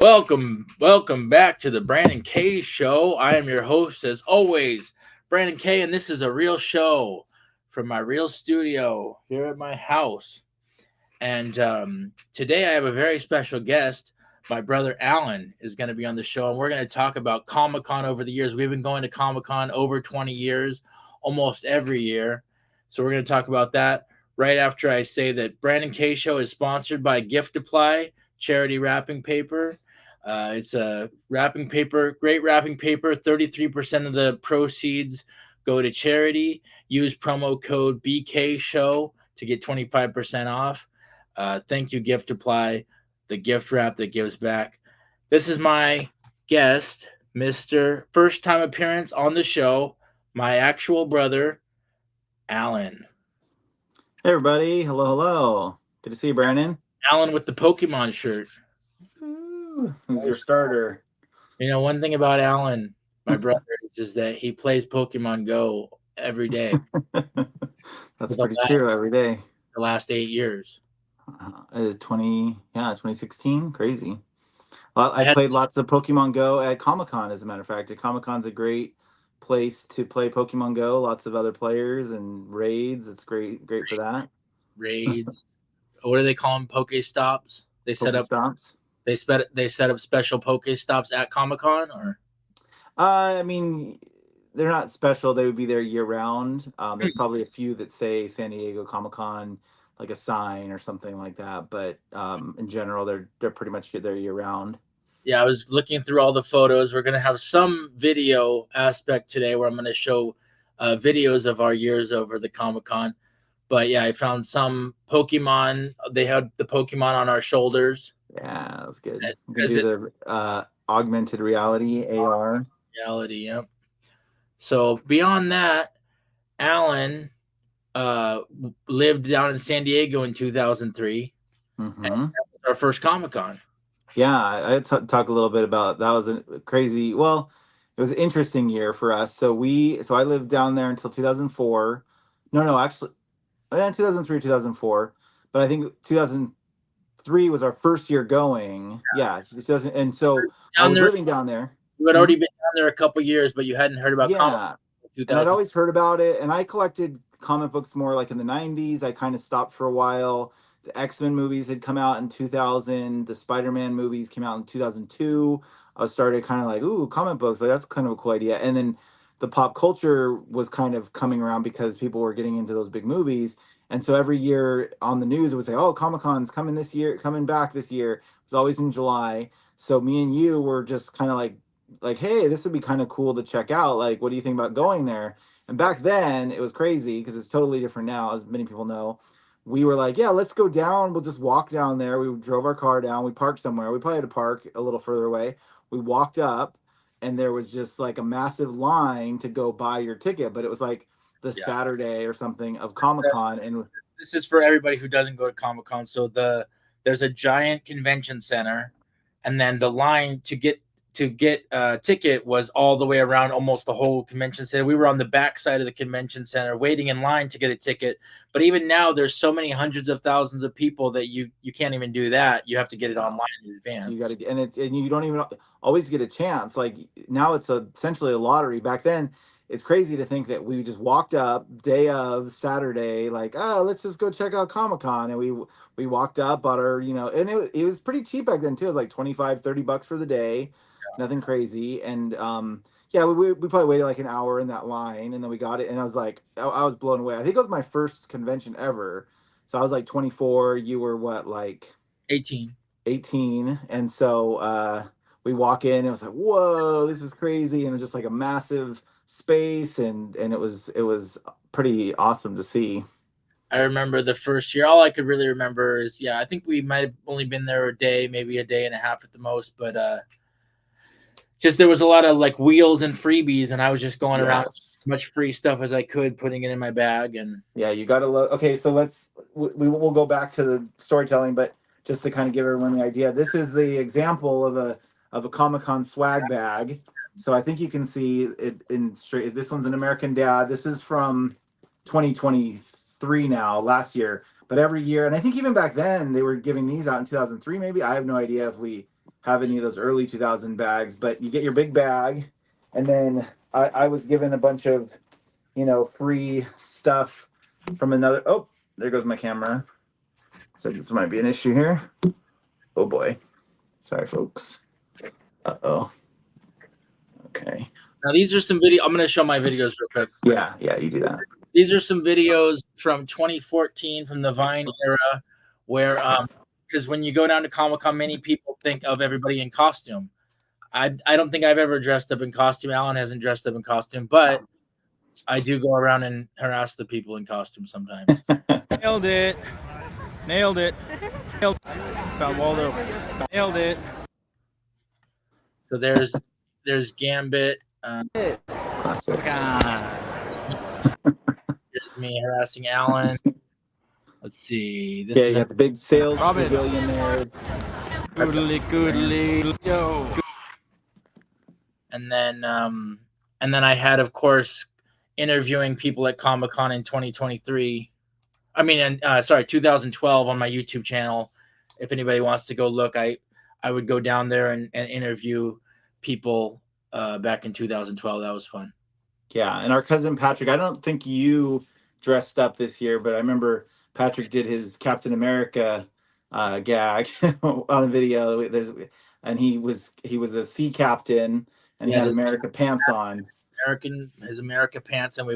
Welcome back to the Brandon K Show. I am your host, as always, Brandon K, and this is a real show from my real studio here at my house. And today I have a very special guest. My brother Alan is going to be on the show, and we're going to talk about Comic Con over the years. We've been going to Comic Con over 20 years, almost every year. So we're going to talk about that right after I say that Brandon K Show is sponsored by Gift Apply charity wrapping paper. It's a wrapping paper, great wrapping paper. 33% of the proceeds go to charity. Use promo code BK Show to get 25% off. Thank you, Gift Apply, the gift wrap that gives back. This is my guest, Mr. First time appearance on the show, my actual brother, Alan. Hey everybody, hello. Good to see you, Brandon. Alan with the Pokemon shirt. Who's your starter? One thing about Alan, my brother, is just that he plays Pokemon Go every day That's for the pretty true every day. last 8 years. 2016, crazy. Well, I That's played lots of Pokemon Go at Comic Con, as a matter of fact. Comic Con's a great place to play Pokemon Go. Lots of other players and raids. It's great for that. raids. What do they call them? Pokestops. Pokestops. They set up special Pokestops at Comic Con, or I mean, they're not special. They would be there year round. There's probably a few that say San Diego Comic Con, like a sign or something like that. But in general, they're pretty much there year round. yeah, I was looking through all the photos. We're gonna have some video aspect today where I'm gonna show videos of our years over the Comic Con. But yeah, I found some Pokemon. They had the Pokemon on our shoulders. Yeah, that was good. You can Because do it's the augmented reality AR. reality. Yep. So beyond that, Alan uh, lived down in San Diego in 2003. And that Mm-hmm. was our first Comic Con. Yeah, I talk a little bit about that. Was a crazy. Well, it was an interesting year for us. So I lived down there until 2004. No, actually, 2003, 2004. But I think 2003 was our first year going. Yeah, 2000, and so I Down was there, living down there. you had Hmm? already been down there a couple years, but you hadn't heard about Comic Yeah, Con in and I'd 2000. always heard about it, and I collected comic books more like in the 90s. I kind of stopped for a while. The X-Men movies had come out in 2000. The Spider-Man movies came out in 2002. I started kind of like, ooh, comic books, like that's kind of a cool idea. And then the pop culture was kind of coming around because people were getting into those big movies. And so every year on the news it would say, oh, Comic-Con's coming this year, coming back this year. It was always in July. So me and you were just kind of like, hey, this would be kind of cool to check out. Like, what do you think about going there? And back then, it was crazy because it's totally different now, as many people know. We were like, yeah, let's go down. We'll just walk down there. We drove our car down. We parked somewhere. We probably had to park a little further away. We walked up, and there was just like a massive line to go buy your ticket. But it was like the Yeah. Saturday or something of Comic Con, and This is for everybody who doesn't go to Comic Con. So there's a giant convention center, and then the line to get a ticket was all the way around almost the whole convention center. We were on the back side of the convention center waiting in line to get a ticket. But even now, there's so many hundreds of thousands of people that you can't even do that. You have to get it online in you got advance. to, and you don't even always get a chance. Like now, it's essentially a lottery. Back then, it's crazy to think that we just walked up day of Saturday, like, oh, let's just go check out Comic Con, and we walked up, bought our, and it was pretty cheap back then too. It was like 25-30 bucks for the day, nothing crazy, and yeah, we probably waited like an hour in that line, and then we got it, and I was like, I was blown away. I think it was my first convention ever, so I was like 24. You were what, like 18. 18, and so we walk in and it was like, whoa, this is crazy, and it was just like a massive space, and it was pretty awesome to see. I remember the first year. All I could really remember is, yeah, I think we might have only been there a day, maybe a day and a half at the most. But just there was a lot of like wheels and freebies, and I was just going around Yes. as much free stuff as I could, putting it in my bag. And Yeah, you got to look. Okay, so we'll go back to the storytelling, but just to kind of give everyone the idea, this is the example of a Comic Con swag bag. So I think you can see it in straight. This one's an American Dad. This is from 2023 now, last year. But every year, and I think even back then they were giving these out in 2003. Maybe I have no idea if we have any of those early 2000 bags, but you get your big bag, and then I was given a bunch of, free stuff from another. Oh, there goes my camera. So this might be an issue here. Oh boy. Sorry, folks. Uh-oh. Okay. Now these are some video. I'm going to show my videos real quick. Yeah, you do that. These are some videos from 2014 from the Vine era, where because when you go down to Comic-Con, many people think of everybody in costume. I don't think I've ever dressed up in costume. Alan hasn't dressed up in costume, but I do go around and harass the people in costume sometimes. Nailed it. Nailed it. Found Waldo. Nailed it. So there's Gambit. Classic. There's me harassing Alan. Let's see. This is you got the big sales pavilion there. Goodly, yo. And then I had, of course, interviewing people at Comic-Con in 2023. I mean, 2012 on my YouTube channel. If anybody wants to go look, I would go down there and interview people back in 2012. That was fun. Yeah, and our cousin Patrick, I don't think you dressed up this year, but I remember Patrick did his Captain America gag on a video. And he was a sea captain, and he had America pants on. His America pants, and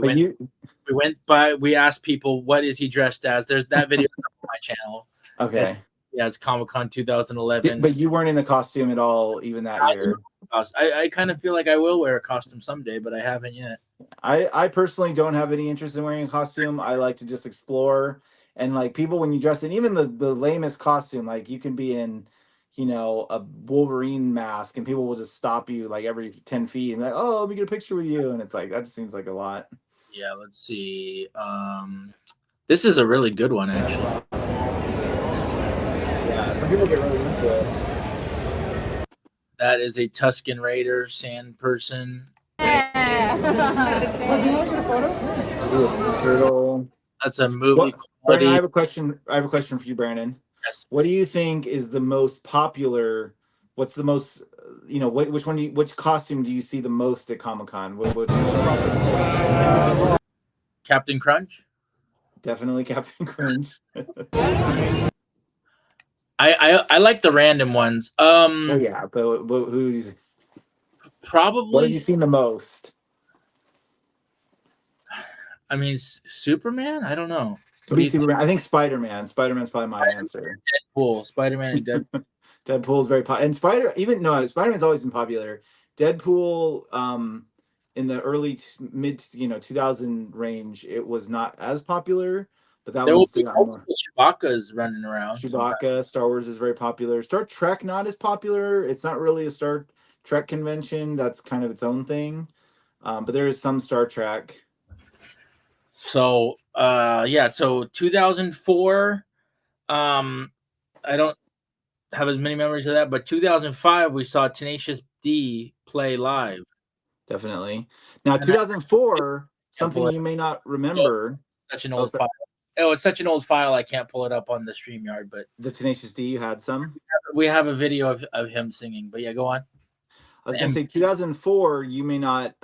we asked people, what is he dressed as? There's that video on my channel. Okay. It's Comic-Con 2011. But you weren't in a costume at all even that year. I kind of feel like I will wear a costume someday, but I haven't yet. I personally don't have any interest in wearing a costume. I like to just explore, and like people, when you dress in even the lamest costume, like you can be in, a Wolverine mask, and people will just stop you like every 10 feet and be like, oh, let me get a picture with you, and it's like that just seems like a lot. Yeah, let's see. This is a really good one, actually. Yeah, some people get really into it. That is a Tusken Raider sand person. Turtle. That's a movie. Brandon, I have a question for you, Brandon. Yes. What do you think is the most popular? What's the most? Which costume do you see the most at Comic-Con? Captain Crunch. Definitely Captain Crunch. I like the random ones. Oh yeah, but who's probably? What have you seen the most? I mean, Superman. I don't know. Could be Superman. I think Spider-Man. Spider-Man's probably my answer. Deadpool. Spider-Man and Deadpool. Deadpool's very popular, and Spider-Man's always been popular. Deadpool, in the early mid 2000 range, it was not as popular. But that was Chewbacca's running around. Chewbacca, Star Wars is very popular. Star Trek not as popular. It's not really a Star Trek convention. That's kind of its own thing. But there is some Star Trek. So so 2004. I don't have as many memories of that, but 2005 we saw Tenacious D play live. Definitely. Now 2004, something you may not remember. Such an old file. Oh, it's such an old file. I can't pull it up on the StreamYard, but the Tenacious D, you had some. We have a video of him singing, but yeah, go on. I was gonna say 2004. You may not.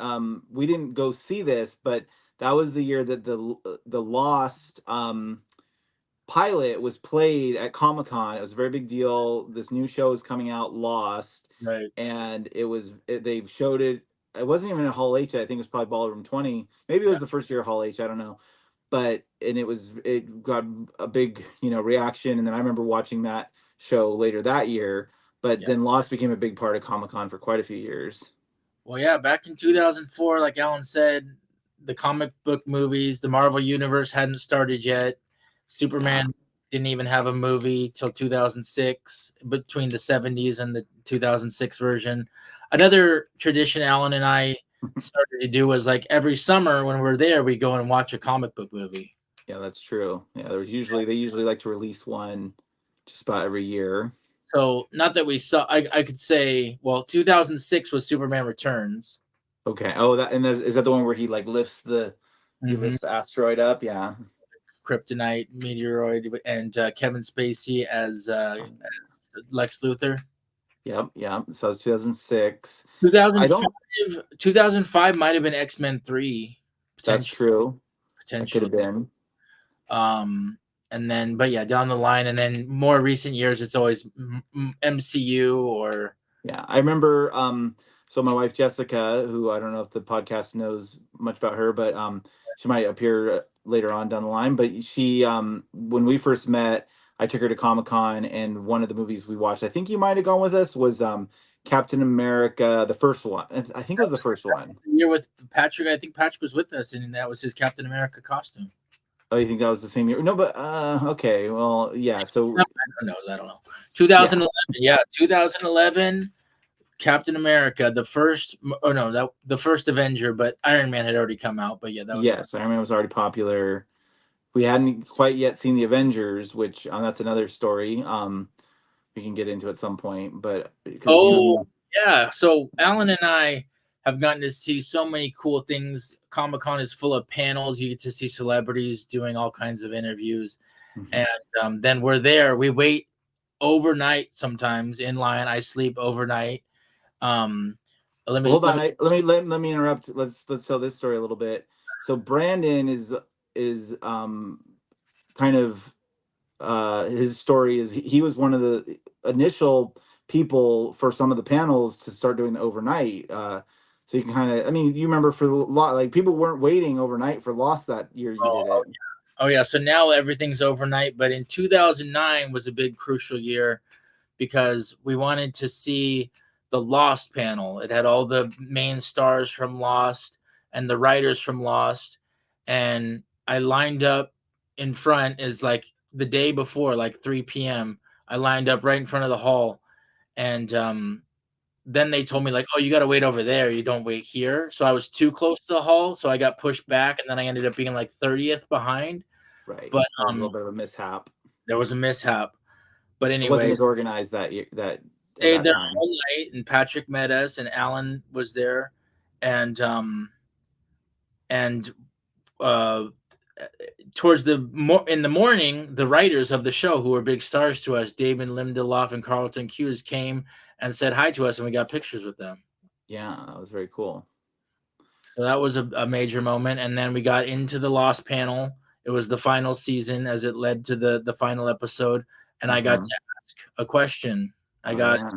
We didn't go see this, but that was the year that the Lost pilot was played at Comic-Con. It was a very big deal. This new show is coming out, Lost, right? And they showed it. It wasn't even at Hall H. I think it was probably Ballroom 20. Maybe it was the first year of Hall H. I don't know. But it got a big reaction, and then I remember watching that show later that year. But then Lost became a big part of Comic-Con for quite a few years. Well, yeah, back in 2004, like Alan said, the comic book movies, the Marvel Universe hadn't started yet. Superman didn't even have a movie till 2006, between the 70s and the 2006 version. Another tradition Alan and I started to do was like every summer when we're there, we go and watch a comic book movie. Yeah, that's true. Yeah, they usually like to release one just about every year. So not that we saw, I could say, well, 2006 was Superman Returns. Okay. Oh, is that the one where he like lifts the asteroid up? Yeah. Kryptonite, meteoroid, and Kevin Spacey as Lex Luthor. Yep, yeah. So it's 2006. I don't. 2005 might have been X-Men 3, That's potentially. true. That could Potentially. have been. And then, but yeah, down the line, and then more recent years, it's always MCU or. Yeah, I remember. So my wife Jessica, who I don't know if the podcast knows much about her, but she might appear later on down the line. But she, when we first met, I took her to Comic-Con, and one of the movies we watched, I think you might have gone with us, was Captain America, the first one. I think it was the first one. Year with Patrick. I think Patrick was with us, and that was his Captain America costume. Oh, you think that was the same year? No, but okay. Well, yeah. So I don't know. 2011. Yeah, 2011. Captain America, the first. Oh no, that the first Avenger, but Iron Man had already come out. But yeah, that was. yes, Iron Man was already popular. We hadn't quite yet seen the Avengers, which that's another story. We can get into at some point, but because Oh yeah, so Alan and I have gotten to see so many cool things. Comic-Con is full of panels. You get to see celebrities doing all kinds of interviews, and then we're there. We wait overnight sometimes in line. I sleep overnight. Let me hold on. Let me interrupt. Let's tell this story a little bit. So Brandon is kind of his story is he was one of the initial people for some of the panels to start doing the overnight. So you can kind of, I mean, you remember for a lot, like people weren't waiting overnight for Lost that year you did it. Oh yeah, so now everything's overnight, but in 2009 was a big crucial year because we wanted to see the Lost panel. It had all the main stars from Lost and the writers from Lost, and I lined up in front is like the day before, like 3 p.m. I lined up right in front of the hall, and then they told me like, "Oh, you got to wait over there. You don't wait here." So I was too close to the hall, so I got pushed back, and then I ended up being like 30th behind. Right. But A little bit of a mishap. there was a mishap. But It wasn't as anyways, organized that year, that at stayed that there time. all night, and Patrick met us, and Alan was there, and and uh, towards in the morning, the writers of the show, who were big stars to us, David Lindelof and Carlton Cuse, came and said hi to us, and we got pictures with them. Yeah, that was very cool. So that was a major moment, and then we got into the Lost panel. It was the final season, as it led to the final episode, and I got to ask a question. I got Yeah.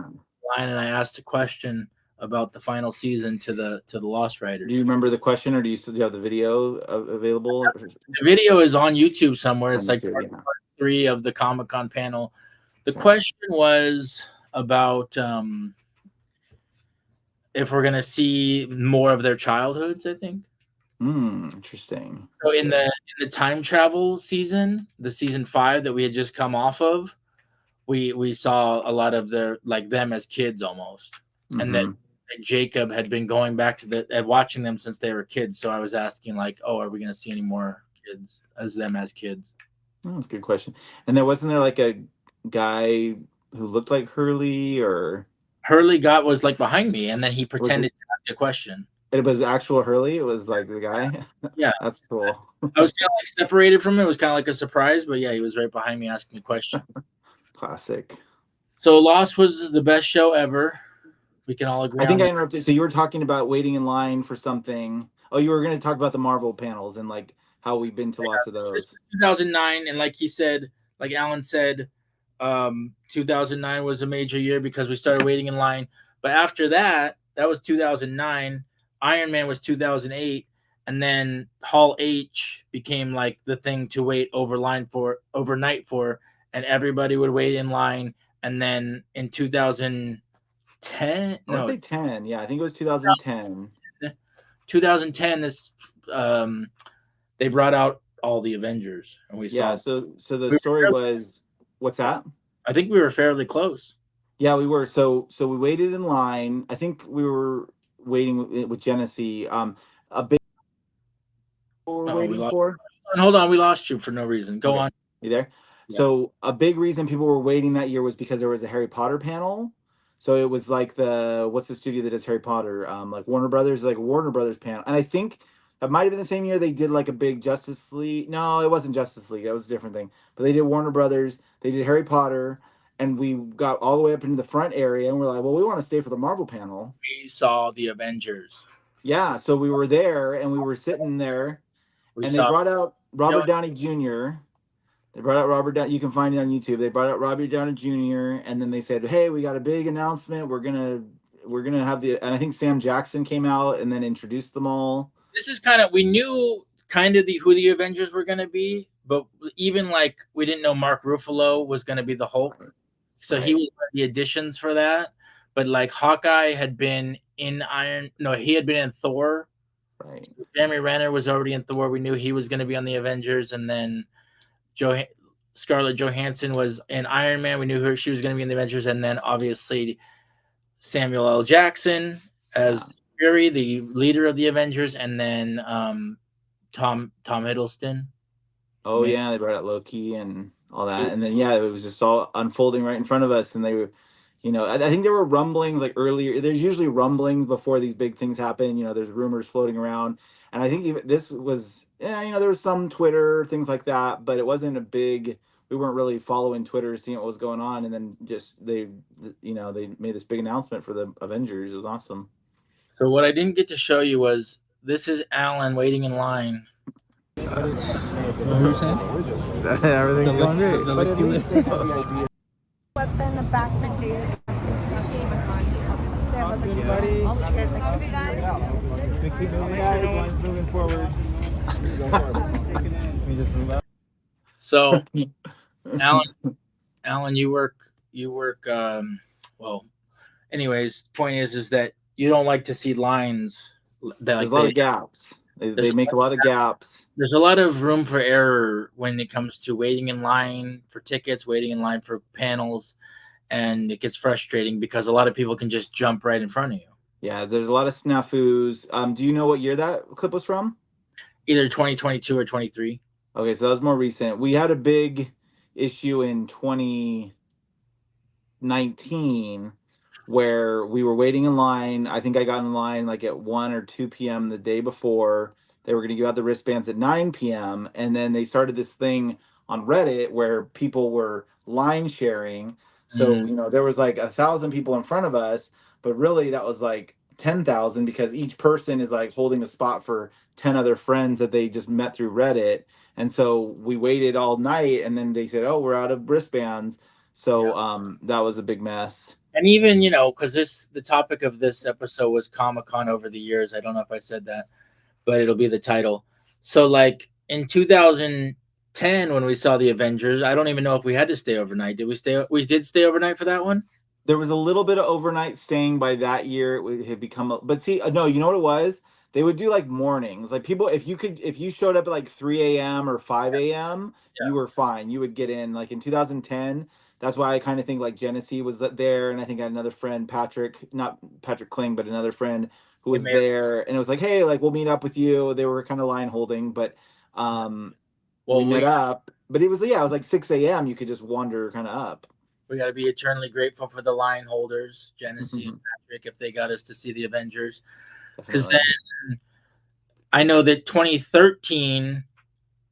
line and I asked a question about the final season to the Lost Do you Writers. remember the question, or do you have the video available? The video is on YouTube somewhere. It's like YouTube, part 3 of the Comic-Con panel. The Sure. question was about if we're gonna see more of their childhoods, I think. Interesting. So That's in good. the time travel season, the season 5 that we had just come off of, we saw a lot of their like them as kids almost, and that Jacob had been going back to watching them since they were kids. So I was asking like, oh, are we going to see any more kids as them as kids? Oh, that's a good question. And there wasn't there like a guy who looked like Hurley, or Hurley was like behind me, and then he was pretended it? to ask a question. It was actual Hurley. It was like the guy. Yeah, That's cool. I was kind of like separated from him. It was kind of like a surprise, but yeah, he was right behind me asking a question. Classic. So Lost was the best show ever. We can all agree I think on I that. interrupted. So you were talking about waiting in line for something. Oh, you were going to talk about the Marvel panels and like how we've been to lots of This those. was 2009, and like he said, like Alan said, 2009 was a major year because we started waiting in line. But after that, that was 2009. Iron Man was 2008, and then Hall H became like the thing to wait overnight for, and everybody would wait in line. And then in 2010, I want to say 10. Yeah, I think it was 2010. 2010, this they brought out all the Avengers, and we Yeah. saw. So the We story was, what's that? I think we were fairly close. Yeah, we were. So we waited in line. I think we were waiting with Genesee. A big we're Oh, we waiting lost. for. Hold on, we lost you for no reason. Go Okay, on. you there? Yeah. So a big reason people were waiting that year was because there was a Harry Potter panel. So it was like what's the studio that does Harry Potter? Like Warner Brothers, like a Warner Brothers panel. And I think that might have been the same year they did like a big Justice League. No, it wasn't Justice League. That was a different thing. But they did Warner Brothers. They did Harry Potter, and we got all the way up into the front area, and we're like, well, we want to stay for the Marvel panel. We saw the Avengers. Yeah, so we were there, and we were sitting there, We and they saw. brought out You Robert know, Downey Jr. They brought out Robert Downey. You can find it on YouTube. They brought out Robert Downey Jr. and then they said, "Hey, we got a big announcement. We're gonna have the." And I think Sam Jackson came out and then introduced them all. this is kind of, we knew kind of who the Avengers were going to be, but even like we didn't know Mark Ruffalo was going to be the Hulk, so he Right. was one of the additions for that. But like Hawkeye had been in he had been in Thor. Right. Jeremy Renner was already in Thor. We knew he was going to be on the Avengers, and then Scarlett Johansson was in Iron Man. We knew she was going to be in the Avengers, and then obviously Samuel L. Jackson as Fury, the leader of the Avengers, and then Tom Hiddleston. Oh yeah, they brought out Loki and all that, and then yeah, it was just all unfolding right in front of us, and they were. I think there were rumblings like earlier. There's usually rumblings before these big things happen. There's rumors floating around, and I think even this was, there was some Twitter things like that, but it wasn't a big. We weren't really following Twitter, seeing what was going on, and then just they made this big announcement for the Avengers. It was awesome. So what I didn't get to show you was this is Alan waiting in line. Everything's going great. But at least makes the idea. Website in the back of the dude. Keep moving, guys. Line's moving forward. So, Alan, you work. Well, anyways, point is that you don't like to see lines that There's a lot of gaps. They There's make a lot of gaps. there's a lot of room for error when it comes to waiting in line for tickets, waiting in line for panels, and it gets frustrating because a lot of people can just jump right in front of you. Yeah, there's a lot of snafus. Do you know what year that clip was from? Either 2022 or 23. Okay, so that was more recent. We had a big issue in 2019 where we were waiting in line. I think I got in line like at 1 or 2 p.m. the day before. They were going to give out the wristbands at 9 p.m. And then they started this thing on Reddit where people were line sharing. So, there was like 1,000 people in front of us, but really that was like 10,000 because each person is like holding a spot for 10 other friends that they just met through Reddit. And so we waited all night and then they said, "Oh, we're out of wristbands." So that was a big mess. And even, because the topic of this episode was Comic-Con over the years. I don't know if I said that, but it'll be the title. So like in 2010, when we saw the Avengers, I don't even know if we had to stay overnight. Did we stay? We did stay overnight for that one. There was a little bit of overnight staying by that year. It had become, but see, no, you know what it was? They would do like mornings. Like people, if you showed up at like 3 a.m. or 5 a.m., you were fine. You would get in. Like in 2010, that's why I kind of think like Genesee was there, and I think I had another friend, Patrick, not Patrick Kling, but another friend who was there, and it was like, hey, like we'll meet up with you. They were kind of line holding, but we met up. But it was like 6 a.m. You could just wander kind of up. We got to be eternally grateful for the line holders, Genesee and Patrick, if they got us to see the Avengers. Because then I know that 2013,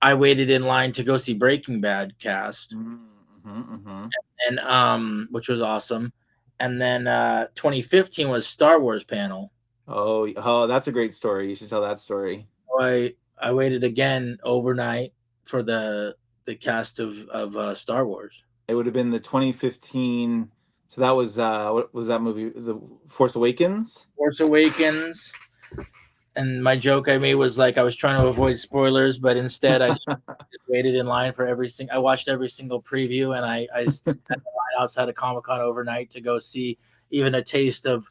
I waited in line to go see Breaking Bad cast, and which was awesome. And then 2015 was Star Wars panel. Oh, that's a great story. You should tell that story. I waited again overnight for the cast of Star Wars. It would have been the 2015. So that was what was that movie? The Force Awakens. Force Awakens. And my joke I made was like I was trying to avoid spoilers, but instead I just waited in line for I watched every single preview, and I sat in line outside of Comic-Con overnight to go see even a taste of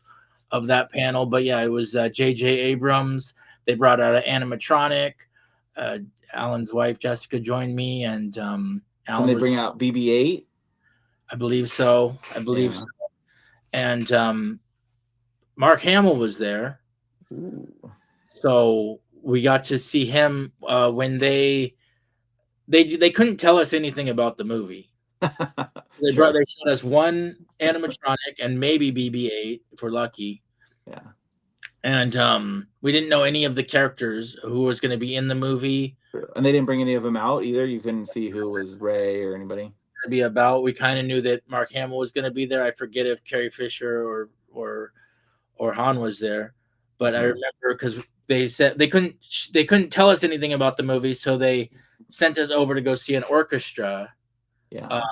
that panel. But yeah, it was J.J. Abrams. They brought out an animatronic. Alan's wife Jessica joined me, and Alan. And they bring out BB-8. I believe so. So. And Mark Hamill was there. Ooh. So we got to see him when they couldn't tell us anything about the movie. They showed us one animatronic and maybe BB-8 if we're lucky. Yeah. And we didn't know any of the characters who was going to be in the movie. And they didn't bring any of them out either. You couldn't see who was Ray or anybody. to be about. We kind of knew that Mark Hamill was going to be there. I forget if Carrie Fisher or Han was there, but I remember because they said they couldn't tell us anything about the movie, so they sent us over to go see an orchestra. Yeah.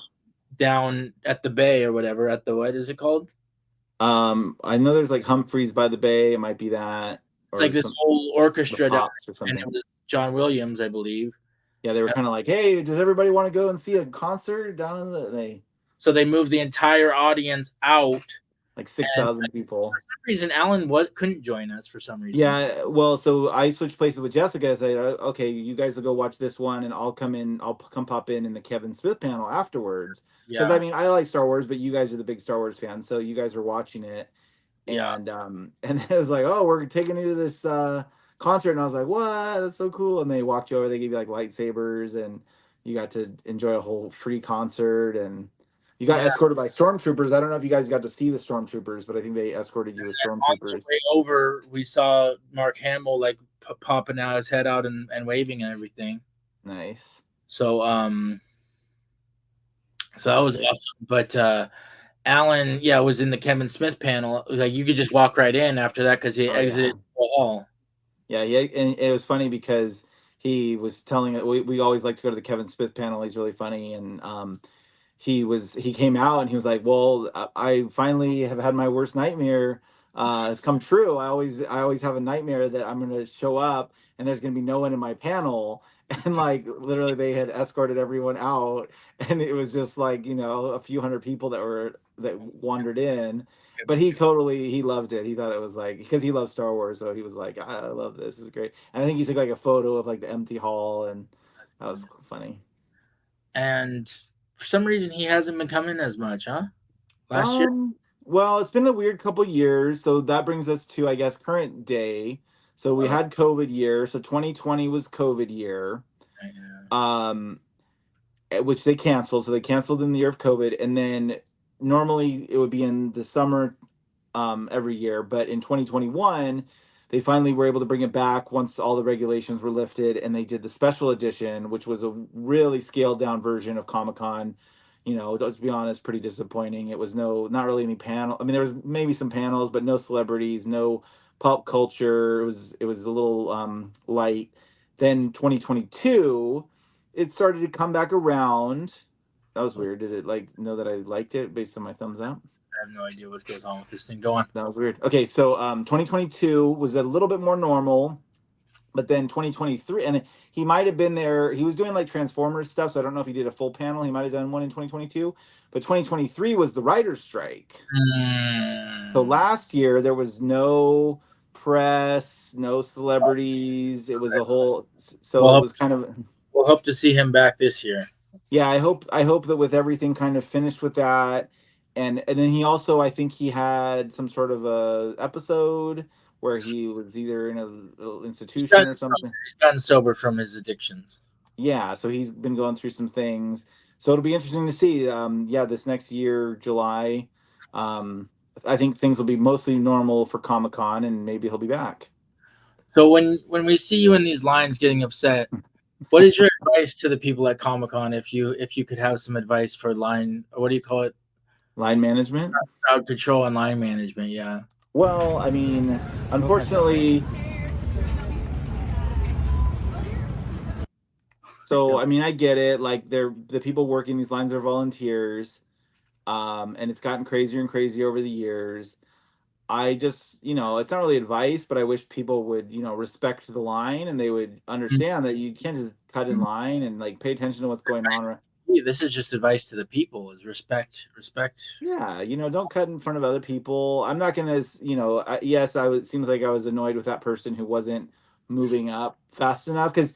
Down at the bay or whatever, at the what is it called? I know there's like Humphreys by the Bay. It might be that, It's or like this some whole the orchestra down, Pops or and it something. was John Williams, I believe. Yeah, they were kind of like, hey, does everybody want to go and see a concert down in the? So they moved the entire audience out. Like 6,000 people. For some reason, Alan couldn't join us for some reason. Yeah, well, so I switched places with Jessica. I said, okay, you guys will go watch this one, and I'll come in. I'll come pop in the Kevin Smith panel afterwards. Because Yeah, I mean, I like Star Wars, but you guys are the big Star Wars fans, so you guys were watching it, yeah. and it was like, oh, we're taking you to this concert, and I was like, what? That's so cool. And they walked you over. They gave you like lightsabers, and you got to enjoy a whole free concert, and you got Yeah. escorted by stormtroopers. I don't know if you guys got to see the stormtroopers, but I think they escorted you with On the stormtroopers. way over, we saw Mark Hamill like popping out his head out and waving and everything. Nice. So so that was awesome. But Alan, yeah, was in the Kevin Smith panel. Like you could just walk right in after that because he exited the hall. Yeah, and it was funny because he was telling it. We always like to go to the Kevin Smith panel. He's really funny, and he came out and he was like, well, I finally have had my worst nightmare has come true. I always have a nightmare that I'm gonna show up and there's gonna be no one in my panel. And like literally they had escorted everyone out, and it was just like, a few hundred people that wandered in. But he loved it. He thought it was like, because he loves Star Wars, so he was like, I love this. This is great. And I think he took like a photo of like the empty hall, and that was funny. And for some reason, he hasn't been coming as much, huh? Last year, Well, it's been a weird couple years, so that brings us to, I guess, current day. So we had COVID year, so 2020 was COVID year, um, which they canceled. So they canceled in the year of COVID, and then normally it would be in the summer, every year, but in 2021 they finally were able to bring it back once all the regulations were lifted, and they did the special edition, which was a really scaled down version of Comic-Con. Let's be honest, pretty disappointing. It was not really any panel. I mean, there was maybe some panels, but no celebrities, no pop culture. It was a little light. Then 2022, it started to come back around. That was weird. Did it like know that I liked it based on my thumbs up? I have no idea what goes on with this thing. Go on. That was weird. Okay, so 2022 was a little bit more normal, but then 2023, and he might have been there. He was doing like Transformers stuff, so I don't know if he did a full panel. He might have done one in 2022, but 2023 was the writer's strike. So last year there was no press, no celebrities. It was a whole. So it was kind of. We'll hope to see him back this year. Yeah, I hope that with everything kind of finished with that, and then he also, I think he had some sort of a episode where he was either in a institution or something. He's gotten sober from his addictions. Yeah, so he's been going through some things. So it'll be interesting to see. Yeah, this next year, July, I think things will be mostly normal for Comic-Con, and maybe he'll be back. So when we see you in these lines getting upset, what is your advice to the people at Comic-Con if you could have some advice for line, what do you call it? Line management? Crowd control and line management, yeah. Well, I mean, unfortunately, so I mean, I get it. Like the people working these lines are volunteers. And it's gotten crazier and crazier over the years. I just, it's not really advice, but I wish people would, respect the line, and they would understand that you can't just cut in line and like pay attention to what's going on. This is just advice to the people: is respect. Yeah, don't cut in front of other people. I'm not gonna, yes, seems like I was annoyed with that person who wasn't moving up fast enough, because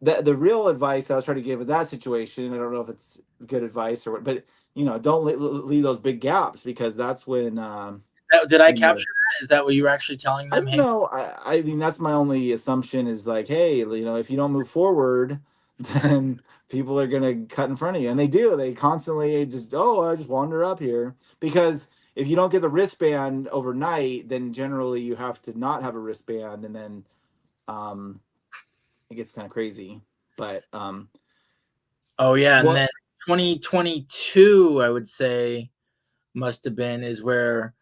the real advice I was trying to give in that situation, I don't know if it's good advice or what, but don't leave those big gaps, because that's when. Did I capture that? Is that what you were actually telling them? I don't know. I mean, that's my only assumption, is like, hey, if you don't move forward, then people are gonna cut in front of you, and they do. They constantly just, I just wander up here, because if you don't get the wristband overnight, then generally you have to not have a wristband, and then it gets kind of crazy. But oh yeah, and then 2022, I would say, must have been, is where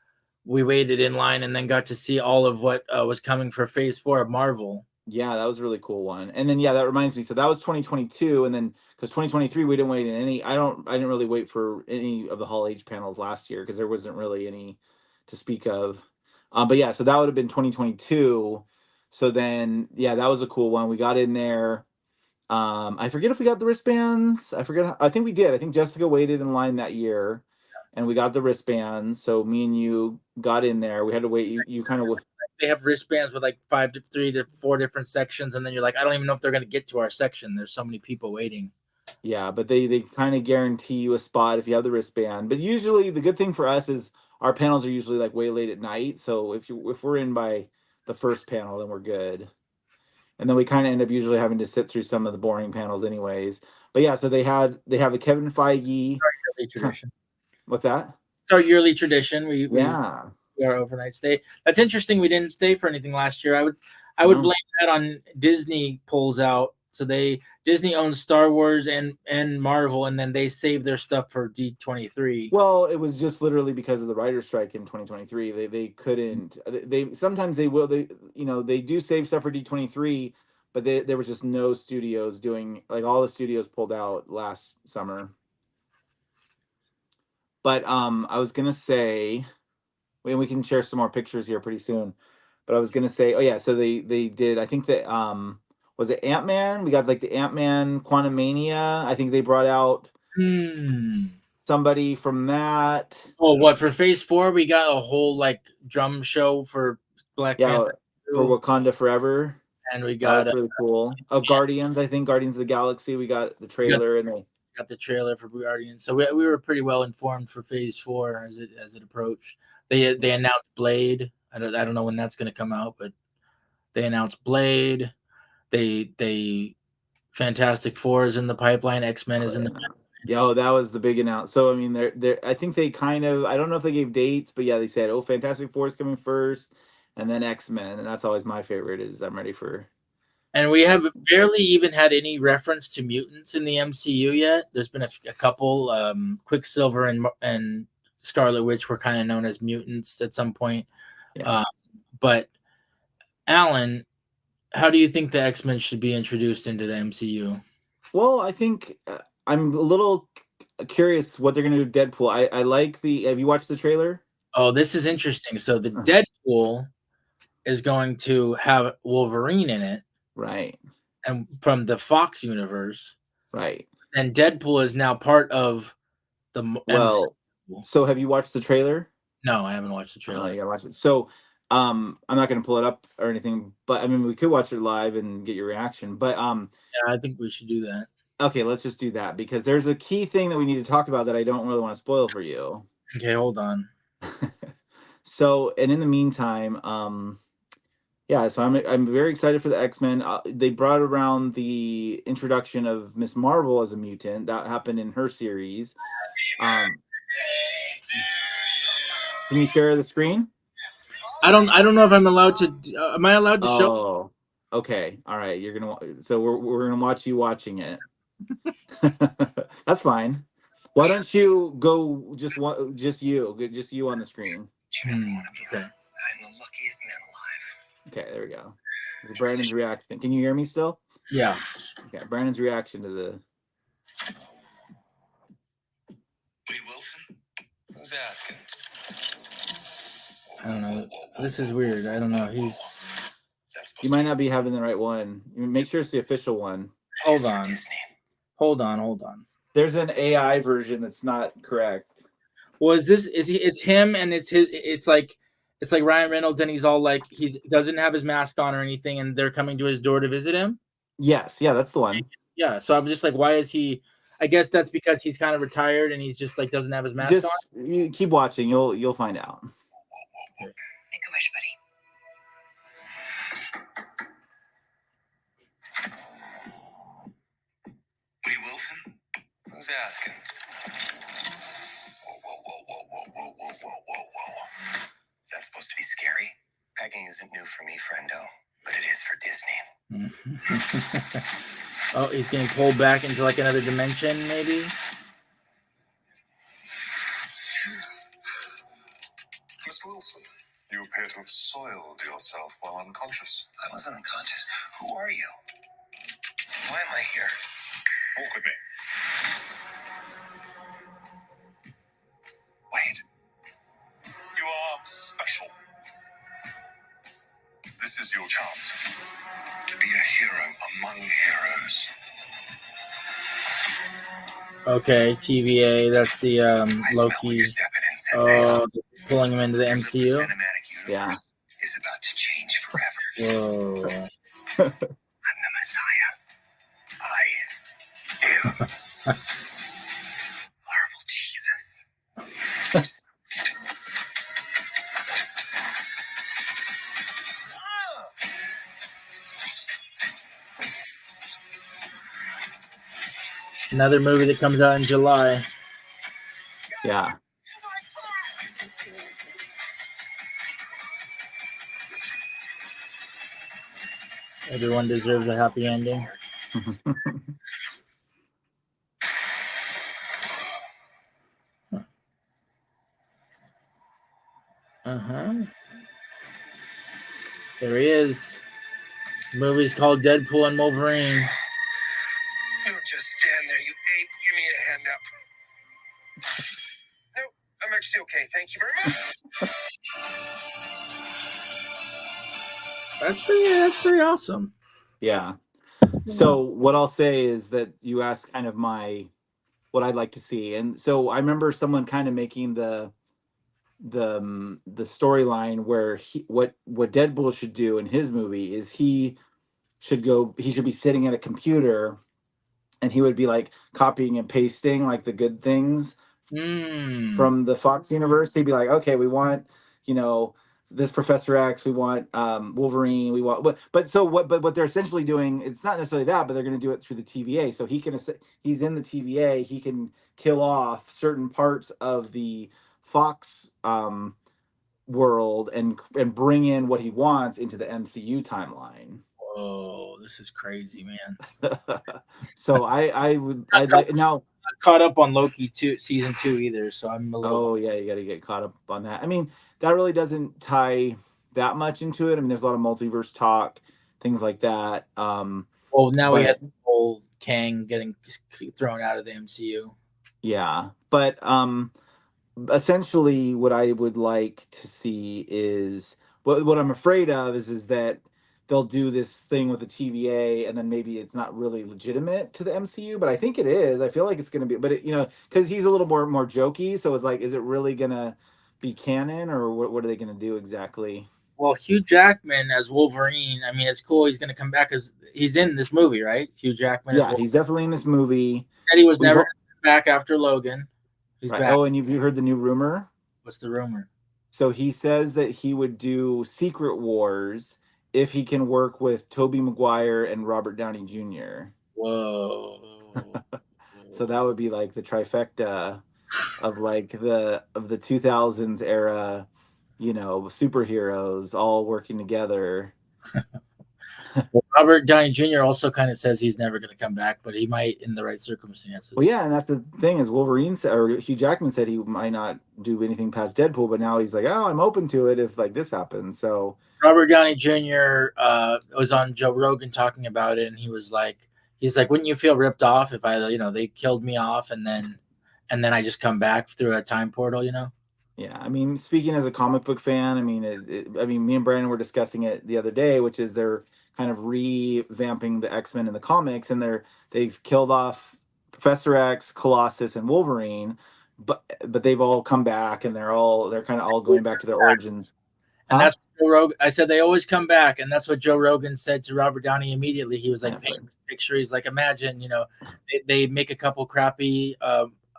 we waited in line and then got to see all of what was coming for Phase 4 of Marvel. Yeah, that was a really cool one. And then that reminds me. So that was 2022, and then because 2023 we didn't wait in any. I didn't really wait for any of the Hall H panels last year because there wasn't really any to speak of. But yeah, so that would have been 2022. So then that was a cool one. We got in there. I forget if we got the wristbands. I forget. I think we did. I think Jessica waited in line that year, and we got the wristbands. So me and you got in there. We had to wait. You kind of. They have wristbands with like 3 to 4 different sections, and then you're like, I don't even know if they're going to get to our section. There's so many people waiting. Yeah, but they kind of guarantee you a spot if you have the wristband. But usually the good thing for us is our panels are usually like way late at night. So if we're in by the first panel, then we're good. And then we kind of end up usually having to sit through some of the boring panels anyways. But yeah, so they have a Kevin Feige. Yearly tradition. What's that? It's our yearly tradition. We our overnight stay. That's interesting. We didn't stay for anything last year. I would blame that on Disney pulls out. So Disney owns Star Wars and Marvel, and then they save their stuff for D23. Well, it was just literally because of the writer's strike in 2023. They couldn't. They sometimes they will. They do save stuff for D23, but there was just no studios doing, like, all the studios pulled out last summer. But I was gonna say, we can share some more pictures here pretty soon. But I was gonna say, oh yeah, so they did. I think that was it Ant-Man? We got like the Ant-Man Quantumania. I think they brought out somebody from that. Oh, what, for Phase 4? We got a whole like drum show for Black Panther for Wakanda Forever, and we got really cool. Guardians, I think Guardians of the Galaxy. We got the trailer and they got the trailer for Guardians, so we were pretty well informed for Phase 4 as it approached. They announced Blade. I don't know when that's going to come out, but they announced Blade. They Fantastic Four is in the pipeline. X-Men is in the pipeline. Yo, that was the big announcement. So I mean, they're I think they kind of, I don't know if they gave dates, but yeah, they said, oh, Fantastic Four is coming first, and then X-Men, and that's always my favorite. Is I'm ready for. And we have barely even had any reference to mutants in the MCU yet. There's been a couple. Quicksilver and Scarlet Witch were kind of known as mutants at some point. Yeah. But Alan, how do you think the X-Men should be introduced into the MCU? Well, I think I'm a little curious what they're going to do with Deadpool. I like the. Have you watched the trailer? Oh, this is interesting. So the Deadpool is going to have Wolverine in it. Right. And from the Fox universe. Right. And Deadpool is now part of the MCU. So have you watched the trailer? No, I haven't watched the trailer. You gotta watch it. So I'm not gonna pull it up or anything, but I mean we could watch it live and get your reaction. But yeah, I think we should do that. Okay, let's just do that because there's a key thing that we need to talk about that I don't really want to spoil for you. Okay, hold on. So, and in the meantime, yeah, so I'm very excited for the X-Men. They brought around the introduction of Miss Marvel as a mutant. That happened in her series. Can you share the screen? I don't know if I'm allowed to. Am I allowed to show? Oh, okay. All right. So we're gonna watch you watching it. That's fine. Why don't you go just you on the screen? Okay. I'm the luckiest man alive. Okay, there we go. This is Brandon's reaction. Can you hear me still? Yeah. Okay, Brandon's reaction to the. Wade Wilson? Who's asking? I don't know. This is weird. I don't know. You might not be having the right one. Make sure it's the official one. Hold on. There's an AI version that's not correct. Well, it's him and it's like Ryan Reynolds and he's all like he doesn't have his mask on or anything and they're coming to his door to visit him? Yes, yeah, that's the one. Yeah, so I'm just like, why is he? I guess that's because he's kind of retired and he's just like doesn't have his mask on. You keep watching, you'll find out. Make a wish, buddy. Wade Wilson? Who's asking? Whoa. Is that supposed to be scary? Pegging isn't new for me, friendo, but it is for Disney. Oh, he's getting pulled back into like another dimension, maybe? Mr. Wilson, you appear to have soiled yourself while unconscious. I wasn't unconscious. Who are you? Why am I here? Walk with me. Wait. You are special. This is your chance to be a hero among heroes. Okay, TVA. That's the I smell what Loki. you're stepping in, Sensei. Oh, pulling him into the Your MCU. cinematic universe is about to change forever. Whoa. I'm the Messiah. I am Marvel Jesus. Another movie that comes out in July. Yeah. Everyone deserves a happy ending. There he is. The movie's called Deadpool and Wolverine. Don't just stand there, you ape. Give me a hand up. No, I'm actually okay. Thank you very much. That's pretty awesome. Yeah. So what I'll say is that you asked kind of what I'd like to see, and so I remember someone kind of making the storyline where what Deadpool should do in his movie is he should be sitting at a computer, and he would be like copying and pasting like the good things from the Fox universe. He'd be like, okay, we want, this Professor X, we want Wolverine, we want but what they're essentially doing, it's not necessarily that, but they're going to do it through the TVA. So he's in the TVA, he can kill off certain parts of the Fox world and bring in what he wants into the MCU timeline. Oh, this is crazy, man. So I'd like now. Caught up on Loki season 2 either, so I'm a little. Oh yeah, you got to get caught up on that. I mean, that really doesn't tie that much into it. I mean, there's a lot of multiverse talk, things like that. Well, now we had the whole Kang getting thrown out of the MCU. Yeah, but essentially, what I would like to see is what I'm afraid of is that they'll do this thing with the TVA, and then maybe it's not really legitimate to the MCU, but I think it is. I feel like it's going to be, but because he's a little more jokey, so it's like, is it really going to be canon, or what are they going to do exactly? Well, Hugh Jackman as Wolverine, I mean, it's cool. He's going to come back because he's in this movie, right? Hugh Jackman. Yeah, he's definitely in this movie. He said he was never back after Logan. He's right. back. Oh, and have you heard the new rumor? What's the rumor? So he says that he would do Secret Wars if he can work with Tobey Maguire and Robert Downey Jr. Whoa. So that would be like the trifecta of like the 2000s era, superheroes all working together. Well, Robert Downey Jr. also kind of says he's never going to come back, but he might in the right circumstances. Well, yeah, and that's the thing is Wolverine or Hugh Jackman said he might not do anything past Deadpool, but now he's like, oh, I'm open to it if like this happens. So Robert Downey Jr. Was on Joe Rogan talking about it, and he's like, wouldn't you feel ripped off if they killed me off and then I just come back through a time portal, Yeah, I mean, speaking as a comic book fan, I mean, me and Brandon were discussing it the other day, which is they're kind of revamping the X-Men in the comics, and they've killed off Professor X, Colossus, and Wolverine, but they've all come back, and they're kind of all going back to their origins. And that's Joe Rogan. I said they always come back, and that's what Joe Rogan said to Robert Downey immediately. He was like, paint the picture. He's like, imagine, they make a couple crappy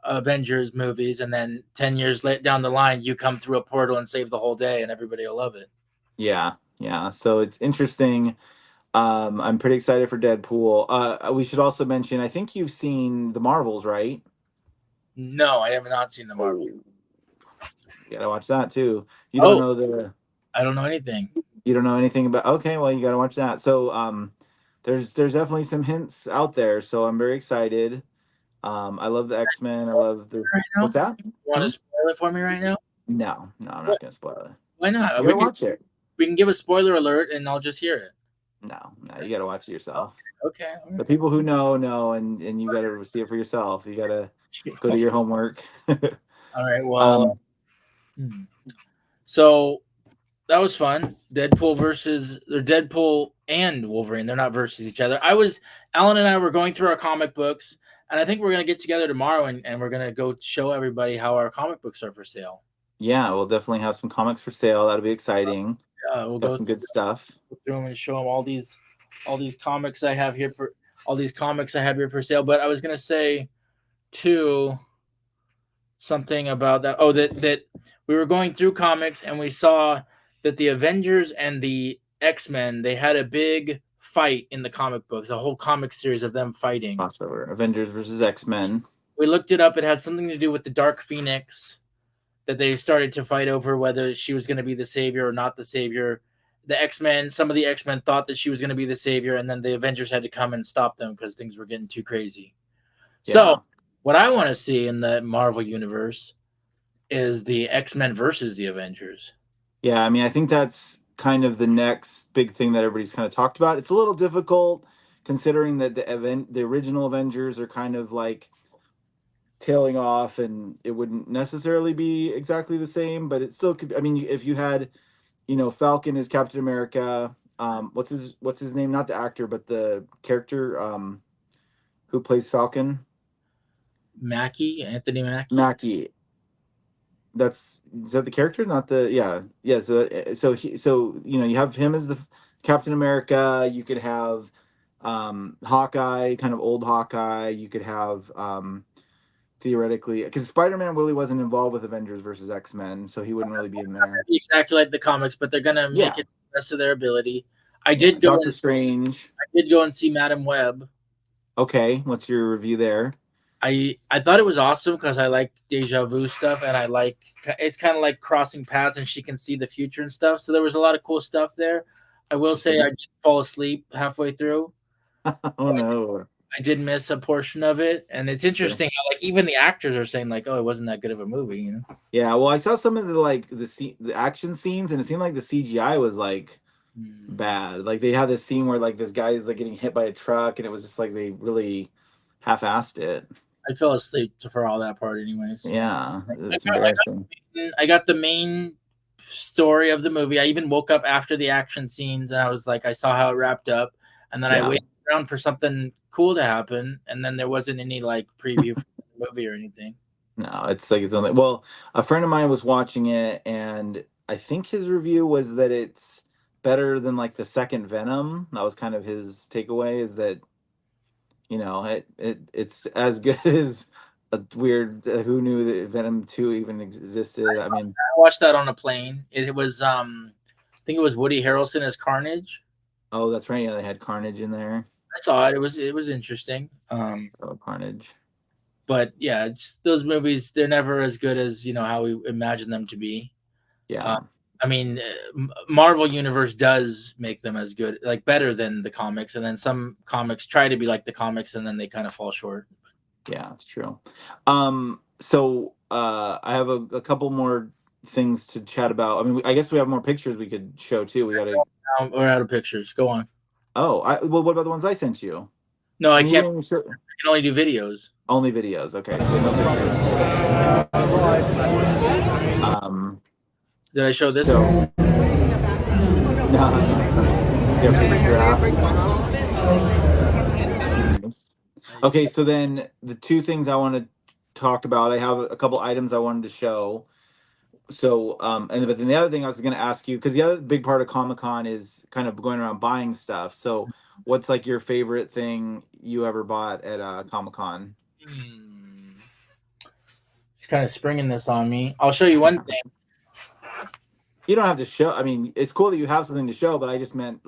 Avengers movies, and then 10 years down the line, you come through a portal and save the whole day, and everybody will love it. Yeah. So it's interesting. I'm pretty excited for Deadpool. We should also mention, I think you've seen the Marvels, right? No, I have not seen the Marvels. You gotta watch that too. You don't know I don't know anything. You don't know anything about. Okay, well, you gotta watch that. So there's definitely some hints out there. So I'm very excited. I love the X-Men. I love the. What's that? You want to spoil it for me right now? No, I'm not gonna spoil it. Why not? You gotta watch it. We can give a spoiler alert, and I'll just hear it. No, you gotta watch it yourself. Okay. The people who know, and you gotta see it for yourself. You gotta go do your homework. All right. Well, so that was fun. Deadpool and Wolverine. They're not versus each other. Alan and I were going through our comic books, and I think we're gonna get together tomorrow and we're gonna go show everybody how our comic books are for sale. Yeah, we'll definitely have some comics for sale. That'll be exciting. We'll got go some good stuff. Go through them and show them all these comics I have here for sale. But I was gonna say too something about that. Oh, that we were going through comics and we saw that the Avengers and the X-Men, they had a big fight in the comic books, a whole comic series of them fighting. Crossover. Avengers versus X-Men. We looked it up. It had something to do with the Dark Phoenix, that they started to fight over whether she was going to be the savior or not the savior. Some of the X-Men thought that she was going to be the savior, and then the Avengers had to come and stop them because things were getting too crazy. Yeah. So what I want to see in the Marvel universe is the X-Men versus the Avengers. Yeah, I mean, I think that's kind of the next big thing that everybody's kind of talked about. It's a little difficult considering that the original Avengers are kind of like tailing off, and it wouldn't necessarily be exactly the same, but it still could. I mean, if you had, Falcon as Captain America, what's his name? Not the actor, but the character who plays Falcon. Anthony Mackie. Is that the character? Not the So you have him as the Captain America. You could have Hawkeye, kind of old Hawkeye. You could have theoretically, because Spider-Man really wasn't involved with Avengers versus X-Men, so he wouldn't really be in there. Exactly like the comics, but they're gonna make it the best of their ability. I did go Doctor Strange. I did go and see Madam Web. Okay, what's your review there? I thought it was awesome because I like deja vu stuff, and it's kind of like crossing paths, and she can see the future and stuff. So there was a lot of cool stuff there. I will say I did fall asleep halfway through. Oh no. I did miss a portion of it, and it's interesting how even the actors are saying oh, it wasn't that good of a movie, Yeah, well, I saw some of the action scenes, and it seemed like the CGI was bad. Like they had this scene where this guy is getting hit by a truck, and it was just they really half-assed it. I fell asleep for all that part, anyways. Yeah, it's embarrassing. I got the main story of the movie. I even woke up after the action scenes, and I was I saw how it wrapped up, and then I waited around for something cool to happen, and then there wasn't any preview for the movie or anything. No, it's it's only. Well, a friend of mine was watching it, and I think his review was that it's better than the second Venom. That was kind of his takeaway, is that it's as good as a weird. Who knew that Venom 2 even existed? I mean, I watched that on a plane. It was I think it was Woody Harrelson as Carnage. Oh, that's right. Yeah, they had Carnage in there. I saw it. It was interesting. Carnage. But yeah, those movies, they're never as good as how we imagine them to be. Yeah. I mean, Marvel Universe does make them as good, better than the comics, and then some comics try to be like the comics, and then they kind of fall short. Yeah, it's true. So I have a couple more things to chat about. I mean, I guess we have more pictures we could show too. We gotta. We're out of pictures. Go on. Oh, well, what about the ones I sent you? No, I can't. I can only do videos. Only videos. Okay, so no pictures. Did I show this? No. Jeffery Giraffe. Okay, so then the two things I want to talk about, I have a couple items I wanted to show. So, but then the other thing I was going to ask you, because the other big part of Comic-Con is kind of going around buying stuff. So, what's your favorite thing you ever bought at Comic-Con? It's kind of springing this on me. I'll show you one thing. You don't have to show. I mean, it's cool that you have something to show, but I just meant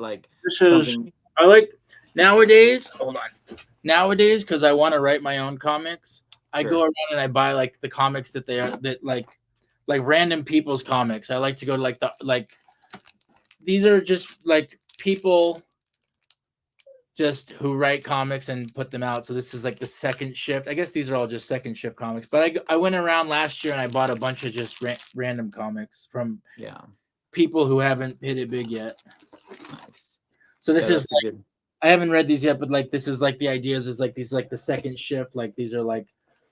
something. I like nowadays. Hold on. Nowadays, because I want to write my own comics, I go around and I buy the comics that random people's comics. I like to go to these are just people just who write comics and put them out. So this is like the second shift. I guess these are all just second shift comics. But I went around last year and I bought a bunch of just random comics from people who haven't hit it big yet. Nice. So this is like, I haven't read these yet, but like this is like the ideas is like these like the second shift. Like these are like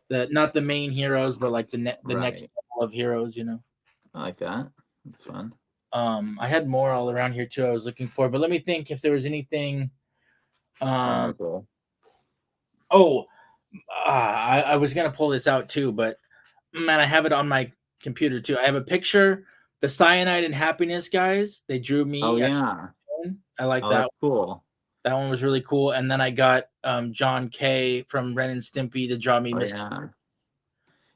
the not the main heroes, but like the next level of heroes. You know. I like that. It's fun. I had more all around here too. I was looking for, but let me think if there was anything. Cool. I was gonna pull this out too, but man, I have it on my computer too. I have a picture. The Cyanide and Happiness guys. They drew me. Oh yeah, I like that. That's cool. That one was really cool. And then I got John K from Ren and Stimpy to draw me Mr.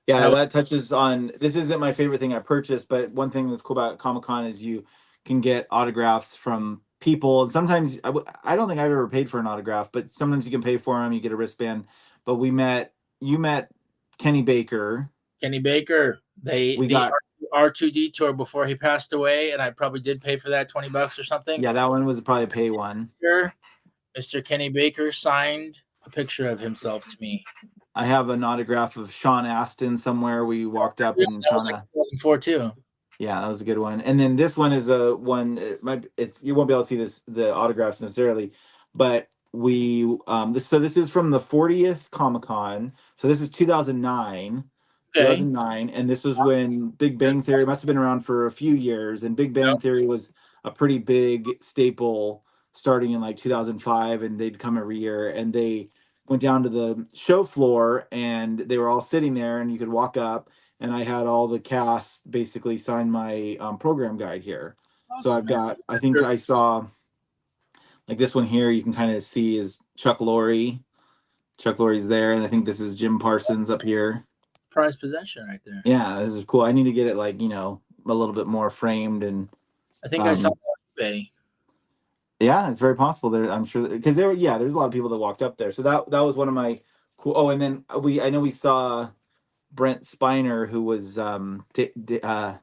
Yeah, that touches on. This isn't my favorite thing I purchased, but one thing that's cool about Comic-Con is you can get autographs from people. And sometimes I don't think I've ever paid for an autograph, but sometimes you can pay for them. You get a wristband. But you met Kenny Baker. Kenny Baker. We got R2D tour before he passed away, and I probably did pay for that $20 or something. Yeah, that one was probably a pay one. Mr. Kenny Baker signed a picture of himself to me. I have an autograph of Sean Astin somewhere. We walked up and that was like 2004 too. Yeah, that was a good one. And then this one is a one. It's you won't be able to see the autographs necessarily, but we this is from the 40th Comic-Con. So this is 2009. Okay. 2009, and this was when Big Bang Theory must have been around for a few years, and Big Bang Theory was a pretty big staple starting in like 2005, and they'd come every year, and they went down to the show floor and they were all sitting there and you could walk up, and I had all the cast basically sign my program guide here. Awesome. So I've got, I think I saw like this one here, you can kind of see is Chuck Lorre. Chuck Lorre's there, and I think this is Jim Parsons up here. Prized possession right there. Yeah, this is cool. I need to get it like, a little bit more framed, and I think I saw that eBay. Yeah, it's very possible there. I'm sure because there's a lot of people that walked up there. So that was one of my cool. Oh, and then I know we saw Brent Spiner, who was not Data.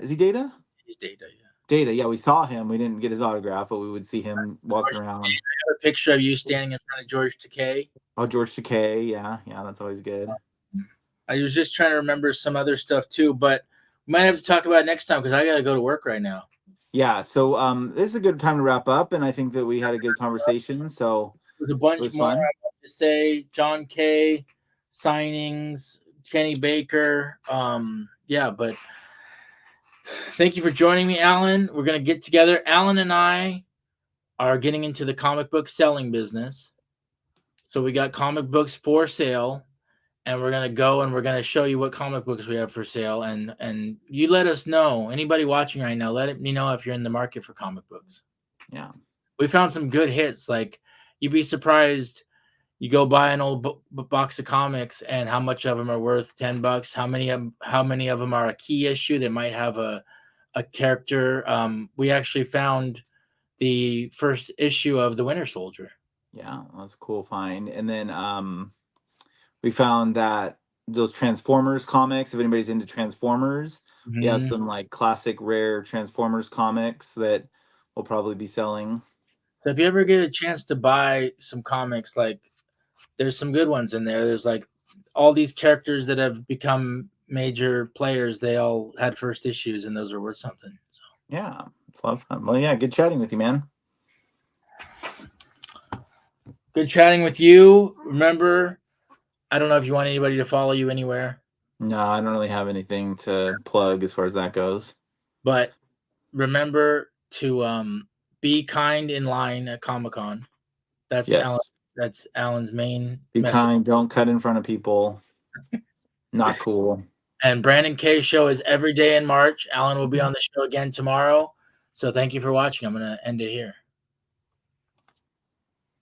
Is he Data? He's Data, yeah. Data, yeah. We saw him. We didn't get his autograph, but we would see him walking around. I have a picture of you standing in front of George Takei. Oh, George Takei, yeah, that's always good. I was just trying to remember some other stuff too, but we might have to talk about it next time because I got to go to work right now. Yeah, so this is a good time to wrap up, and I think that we had a good conversation. So there's a bunch more I have to say. John K. signings, Kenny Baker. But thank you for joining me, Alan. We're gonna get together. Alan and I are getting into the comic book selling business. So we got comic books for sale. And we're going to go and we're going to show you what comic books we have for sale. And you let us know, anybody watching right now, let me know if you're in the market for comic books. Yeah. We found some good hits. Like, you'd be surprised. You go buy an old box of comics and how much of them are worth $10. How many of them are a key issue that might have a character. We actually found the first issue of The Winter Soldier. Yeah, that's a cool find. And then, we found that those Transformers comics, if anybody's into Transformers, we have some like classic rare Transformers comics that we'll probably be selling. So if you ever get a chance to buy some comics, like there's some good ones in there. There's like all these characters that have become major players. They all had first issues and those are worth something. So. Yeah, it's a lot of fun. Well, yeah, good chatting with you, man. Good chatting with you. Remember, I don't know if you want anybody to follow you anywhere. No, I don't really have anything to plug as far as that goes. But remember to be kind in line at Comic-Con. That's Alan's main Be message. kind. Don't cut in front of people. Not cool. And Brandon K's show is every day in March. Alan will be on the show again tomorrow. So thank you for watching. I'm going to end it here.